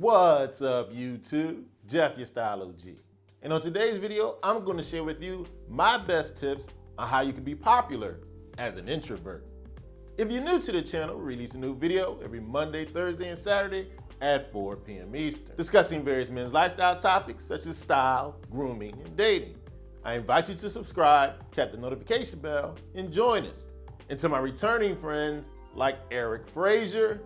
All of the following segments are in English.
What's up, YouTube? Jeff, your Style O.G. And on today's video, I'm going to share with you my best tips on how you can be popular as an introvert. If you're new to the channel, we release a new video every Monday, Thursday, and Saturday at 4 p.m. Eastern, discussing various men's lifestyle topics such as style, grooming, and dating. I invite you to subscribe, tap the notification bell, and join us. And to my returning friends like Eric Frazier,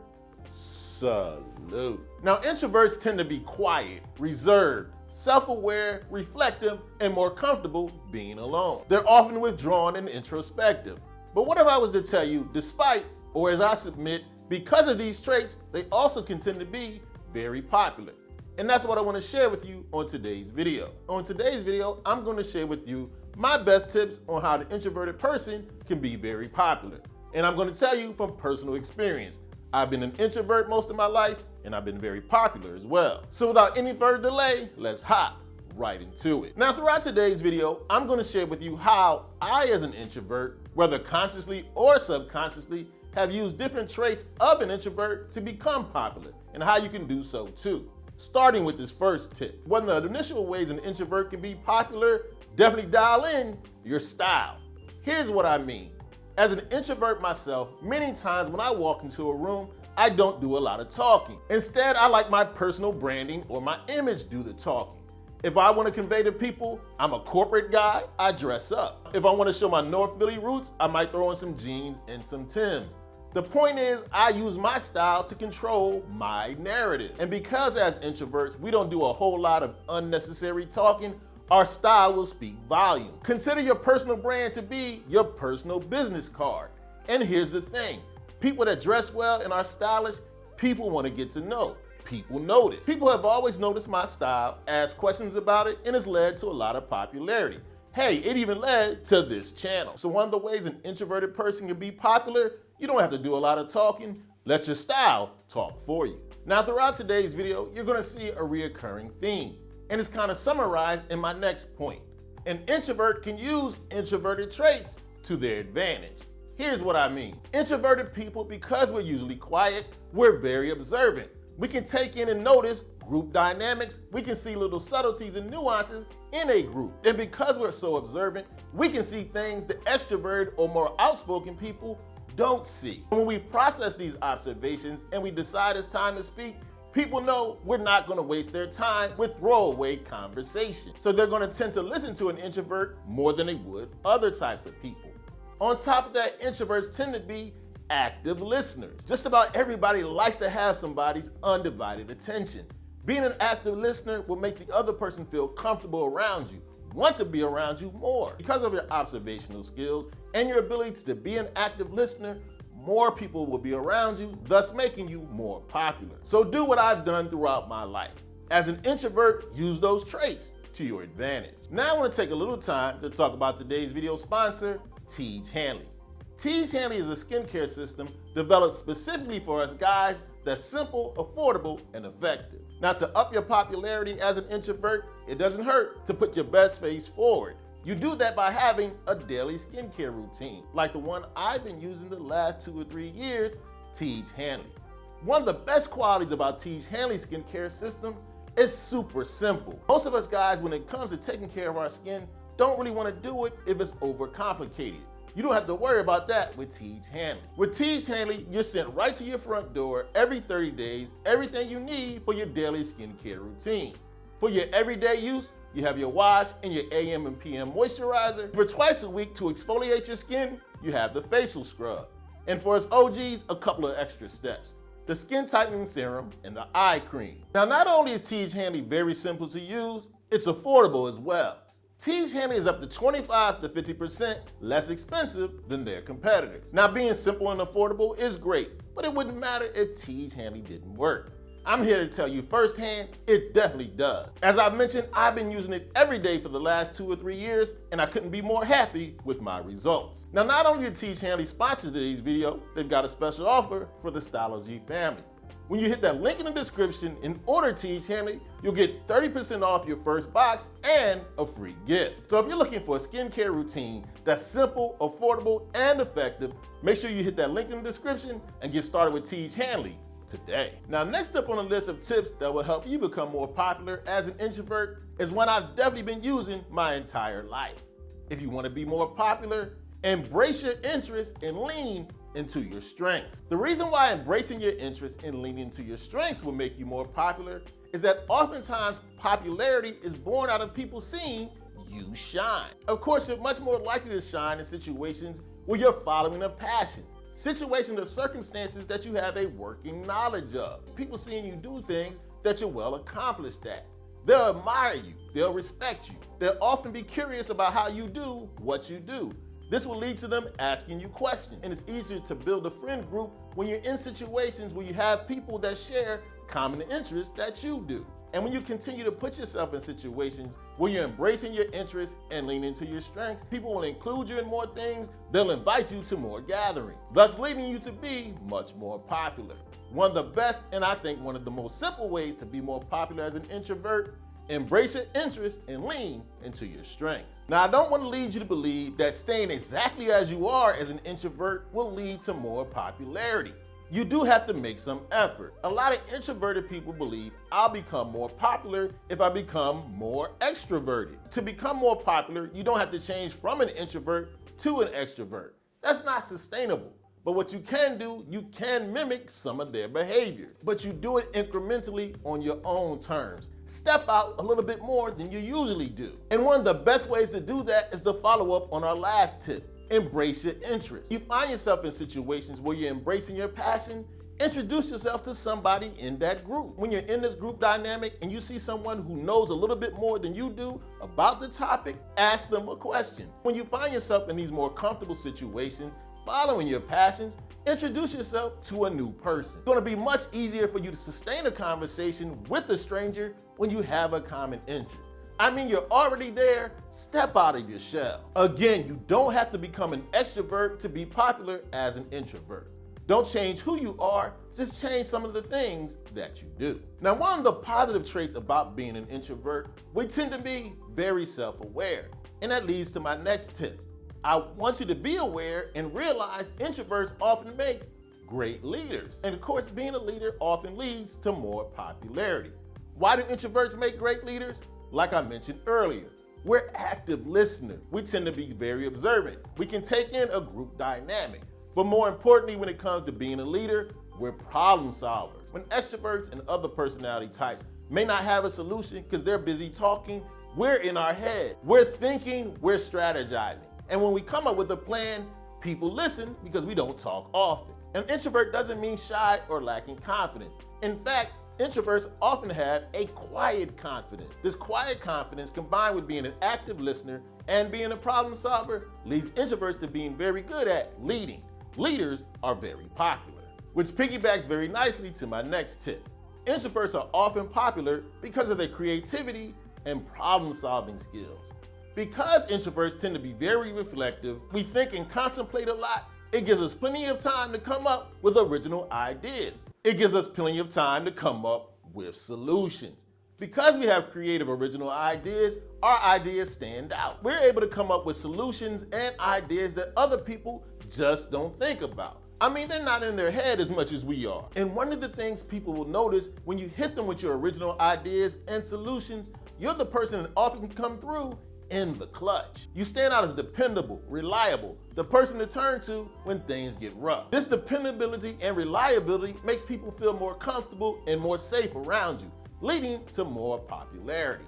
salute. Now, introverts tend to be quiet, reserved, self-aware, reflective, and more comfortable being alone. They're often withdrawn and introspective. But what if I was to tell you, despite, or as I submit, because of these traits, they also can tend to be very popular. And that's what I want to share with you on today's video. On today's video, I'm going to share with you my best tips on how the introverted person can be very popular. And I'm going to tell you from personal experience. I've been an introvert most of my life, and I've been very popular as well. So without any further delay, let's hop right into it. Now, throughout today's video, I'm going to share with you how I, as an introvert, whether consciously or subconsciously, have used different traits of an introvert to become popular, and how you can do so too. Starting with this first tip. One of the initial ways an introvert can be popular, definitely dial in your style. Here's what I mean. As an introvert myself, many times when I walk into a room, I don't do a lot of talking. Instead, I like my personal branding or my image do the talking. If I want to convey to people I'm a corporate guy, I dress up. If I want to show my North Philly roots, I might throw in some jeans and some Timbs. The point is, I use my style to control my narrative. And because as introverts, we don't do a whole lot of unnecessary talking, our style will speak volume. Consider your personal brand to be your personal business card. And here's the thing, people that dress well and are stylish, people want to get to know. People notice. People have always noticed my style, asked questions about it, and it's led to a lot of popularity. Hey, it even led to this channel. So one of the ways an introverted person can be popular, you don't have to do a lot of talking. Let your style talk for you. Now, throughout today's video, you're gonna see a reoccurring theme, and it's kind of summarized in my next point. An introvert can use introverted traits to their advantage. Here's what I mean. Introverted people, because we're usually quiet, we're very observant. We can take in and notice group dynamics. We can see little subtleties and nuances in a group. And because we're so observant, we can see things that extroverted or more outspoken people don't see. When we process these observations and we decide it's time to speak, people know we're not going to waste their time with throwaway conversation. So they're going to tend to listen to an introvert more than they would other types of people. On top of that, introverts tend to be active listeners. Just about everybody likes to have somebody's undivided attention. Being an active listener will make the other person feel comfortable around you, want to be around you more. Because of your observational skills and your ability to be an active listener, more people will be around you, thus making you more popular. So do what I've done throughout my life. As an introvert, use those traits to your advantage. Now I want to take a little time to talk about today's video sponsor, O.G. O.G. is a skincare system developed specifically for us guys that's simple, affordable, and effective. Now, to up your popularity as an introvert, it doesn't hurt to put your best face forward. You do that by having a daily skincare routine, like the one I've been using the last 2 or 3 years, O.G. One of the best qualities about O.G. skincare system is super simple. Most of us guys, when it comes to taking care of our skin, don't really want to do it if it's overcomplicated. You don't have to worry about that with O.G. With O.G. you're sent right to your front door every 30 days, everything you need for your daily skincare routine. For your everyday use, you have your wash and your AM and PM moisturizer. For twice a week to exfoliate your skin, you have the facial scrub. And for us OGs, a couple of extra steps: the skin tightening serum and the eye cream. Now, not only is O.G. very simple to use, it's affordable as well. O.G. is up to 25 to 50% less expensive than their competitors. Now, being simple and affordable is great, but it wouldn't matter if O.G. didn't work. I'm here to tell you firsthand, it definitely does. As I mentioned, I've been using it every day for the last 2 or 3 years, and I couldn't be more happy with my results. Now, not only did O.G. sponsor today's video, they've got a special offer for the Style O.G family. When you hit that link in the description and order O.G., you'll get 30% off your first box and a free gift. So if you're looking for a skincare routine that's simple, affordable, and effective, make sure you hit that link in the description and get started with O.G. today. Now, next up on the list of tips that will help you become more popular as an introvert is one I've definitely been using my entire life. If you want to be more popular, embrace your interests and lean into your strengths. The reason why embracing your interests and leaning into your strengths will make you more popular is that oftentimes popularity is born out of people seeing you shine. Of course, you're much more likely to shine in situations where you're following a passion, situations or circumstances that you have a working knowledge of. People seeing you do things that you're well accomplished at. They'll admire you, they'll respect you, they'll often be curious about how you do what you do. This will lead to them asking you questions, and it's easier to build a friend group when you're in situations where you have people that share common interests that you do. And when you continue to put yourself in situations where you're embracing your interests and leaning into your strengths, people will include you in more things, they'll invite you to more gatherings, thus leading you to be much more popular. One of the best, and I think one of the most simple ways to be more popular as an introvert: embrace your interests and lean into your strengths. Now, I don't want to lead you to believe that staying exactly as you are as an introvert will lead to more popularity. You do have to make some effort. A lot of introverted people believe I'll become more popular if I become more extroverted. To become more popular, you don't have to change from an introvert to an extrovert. That's not sustainable. But what you can do, you can mimic some of their behavior, but you do it incrementally on your own terms. Step out a little bit more than you usually do. And one of the best ways to do that is to follow up on our last tip: embrace your interests. You find yourself in situations where you're embracing your passion, introduce yourself to somebody in that group. When you're in this group dynamic and you see someone who knows a little bit more than you do about the topic, ask them a question. When you find yourself in these more comfortable situations, following your passions, introduce yourself to a new person. It's going to be much easier for you to sustain a conversation with a stranger when you have a common interest. I mean, you're already there. Step out of your shell. Again, you don't have to become an extrovert to be popular as an introvert. Don't change who you are, just change some of the things that you do. Now, one of the positive traits about being an introvert, we tend to be very self-aware. And that leads to my next tip. I want you to be aware and realize introverts often make great leaders. And of course, being a leader often leads to more popularity. Why do introverts make great leaders? Like I mentioned earlier, we're active listeners. We tend to be very observant. We can take in a group dynamic. But more importantly, when it comes to being a leader, we're problem solvers. When extroverts and other personality types may not have a solution because they're busy talking, we're in our head. We're thinking, we're strategizing. And when we come up with a plan, people listen because we don't talk often. An introvert doesn't mean shy or lacking confidence. In fact, introverts often have a quiet confidence. This quiet confidence, combined with being an active listener and being a problem solver, leads introverts to being very good at leading. Leaders are very popular, which piggybacks very nicely to my next tip. Introverts are often popular because of their creativity and problem-solving skills. Because introverts tend to be very reflective, we think and contemplate a lot. It gives us plenty of time to come up with original ideas. It gives us plenty of time to come up with solutions. Because we have creative original ideas, our ideas stand out. We're able to come up with solutions and ideas that other people just don't think about. I mean, they're not in their head as much as we are. And one of the things people will notice when you hit them with your original ideas and solutions, you're the person that often come through in the clutch. You stand out as dependable, reliable, the person to turn to when things get rough. This dependability and reliability makes people feel more comfortable and more safe around you, leading to more popularity.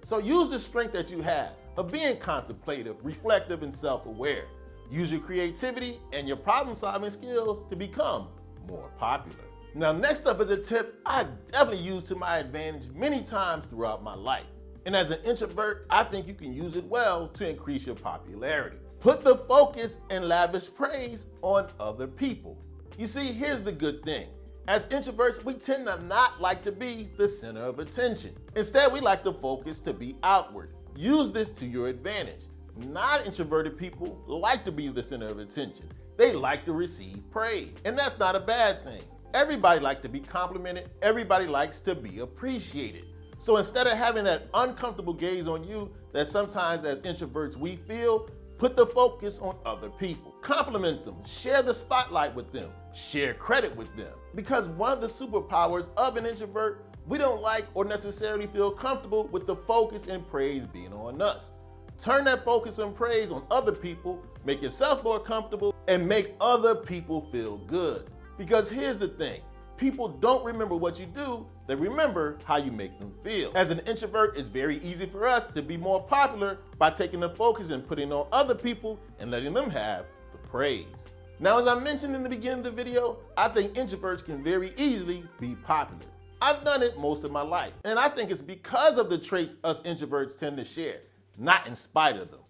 So use the strength that you have of being contemplative, reflective, and self-aware. Use your creativity and your problem-solving skills to become more popular. Now, next up is a tip I definitely used to my advantage many times throughout my life. And as an introvert, I think you can use it well to increase your popularity. Put the focus and lavish praise on other people. You see, here's the good thing. As introverts, we tend to not like to be the center of attention. Instead, we like the focus to be outward. Use this to your advantage. Non-introverted people like to be the center of attention. They like to receive praise, and that's not a bad thing. Everybody likes to be complimented. Everybody likes to be appreciated. So instead of having that uncomfortable gaze on you that sometimes as introverts we feel, put the focus on other people. Compliment them, share the spotlight with them, share credit with them. Because one of the superpowers of an introvert, we don't like or necessarily feel comfortable with the focus and praise being on us. Turn that focus and praise on other people, make yourself more comfortable, and make other people feel good. Because here's the thing, people don't remember what you do, they remember how you make them feel. As an introvert, it's very easy for us to be more popular by taking the focus and putting on other people and letting them have the praise. Now, as I mentioned in the beginning of the video, I think introverts can very easily be popular. I've done it most of my life, and I think it's because of the traits us introverts tend to share, not in spite of them.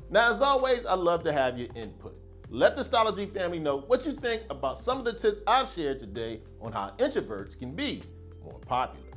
Now, as always, I love to have your input. Let the Style O.G family know what you think about some of the tips I've shared today on how introverts can be more popular.